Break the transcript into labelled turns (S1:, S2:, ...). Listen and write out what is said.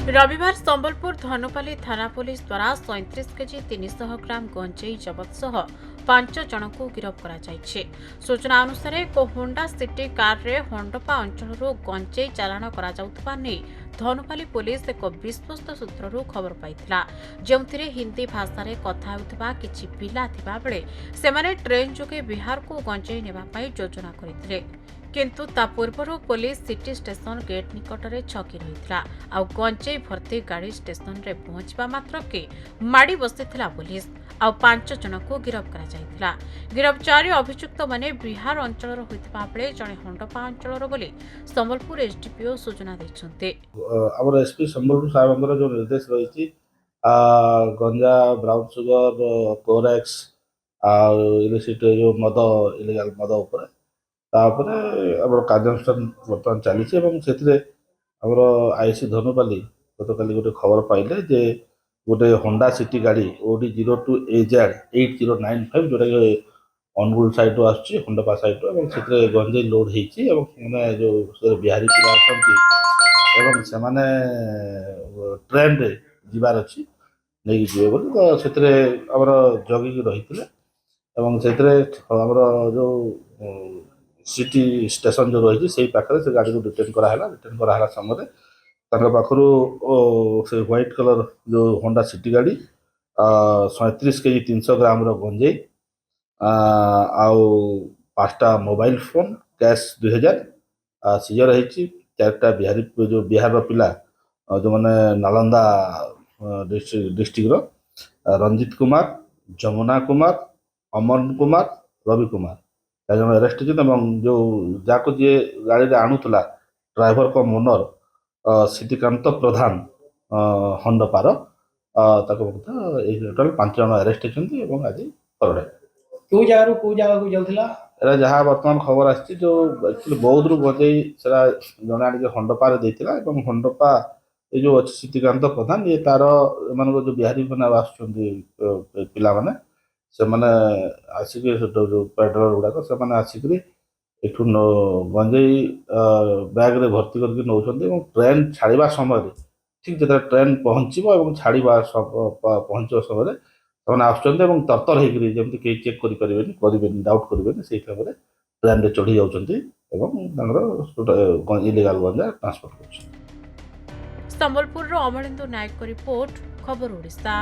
S1: रविवार संबलपुर धनुपाली थाना पुलिस द्वारा 37 केजी 300 ग्राम गंजेई जबत सह 5 जन को गिरफ्त करा। सूचना अनुसार एक होंडा सिटी कार रे हंडपा अंचल गंजेई चालाण करा धनुपाली पुलिस एक विश्वस्त सूत्रु खबर पाइथिला, जेउथिरे हिंदी भाषा रे कथा हेउथिबा किछि पिला थिबा बेले सेमाने ट्रेन जोगे बिहार को गंजेई नेबा पई योजना करिथिले। किंतु ता पूर्व पुलिस सिटी स्टेशन गेट निकट में छकी रही आ गंजेई भर्ती गाड़ी स्टेशन रे पहुंचवा मात्र के माड़ी बसिथिला पुलिस आ 5 जन को गिरफ्त करा। गिरफ्तारी अभियुक्त माने बिहार अंचल होइथिबा बेले जणे हंडपा अंचल बोली संबलपुर एसडीपीओ सूचना दैछन्ते।
S2: हमर एसपी संबलपुर साहेबंकर जो निर्देश रही गंजा ब्राउन सुगर कोरेक्स इलिसिट जो मद इलिगाल मद उपर कार्यानुष्ठान बर्तमान चली आईसी धनुपाली गतकाली गोटे खबर पाइले जे गोटे होंडा सिटी गाड़ी ओडी 02AZ 8095 जोटा कि अनुगुल साइड आसुची होंडपा साइड से गंजेई लोड होती जो बिहारी पिला अच्छा से ट्रेन रे जीवार अच्छी नहीं जीवे बोली तो से जगिकी रही जो सिटी स्टेशन जो रही से पाखे से गाड़ी को रिटर्न कराला समय पाखु से व्हाइट कलर जो होंडा सिटी गाड़ी 37 केजी 300 ग्राम गंजेई आउ 5टा मोबाइल फोन कैश 2000 सीजर होती 4टा बिहारी जो बिहार पिला जो मैंने नालंदा डिस्ट्रिक्ट रंजित कुमार जमुना कुमार अमन कुमार रवि कुमार 4 जन अरेस्ट होती जो जाको जी गाड़ी आणुला ड्राइवर को ओनर सिद्धिकांत प्रधान हंडपार टोटाल 5 जन अरेस्ट होती आज परडे
S3: क्यों जगह को जाऊला
S2: एरा जहाँ बर्तमान खबर आसी जो एक्चुअली बौद्ध गंजेई जड़े हंडपार देता हंडपा ये जो अच्छी सिद्धिकांत प्रधान ये तार एम जो बिहारी मैंने पिला माने से मैंने आसिक जो पेट्रोल गुड़ाक से आसिक एठू गंजेई बैग रे भर्ती करके नौकरी ट्रेन छाड़ा समय ठीक जो ट्रेन पहुँचो छाड़ा पहुँच समय से आसुँच तरतर होती कहीं चेक करें डाउट करेंगे से ट्रेन रे चढ़ी जाऊँच इलिगाल गंजा ट्रांसपोर्ट कर।
S1: संबलपुर अमरेंद्र नायक रिपोर्ट खबर ओडिशा।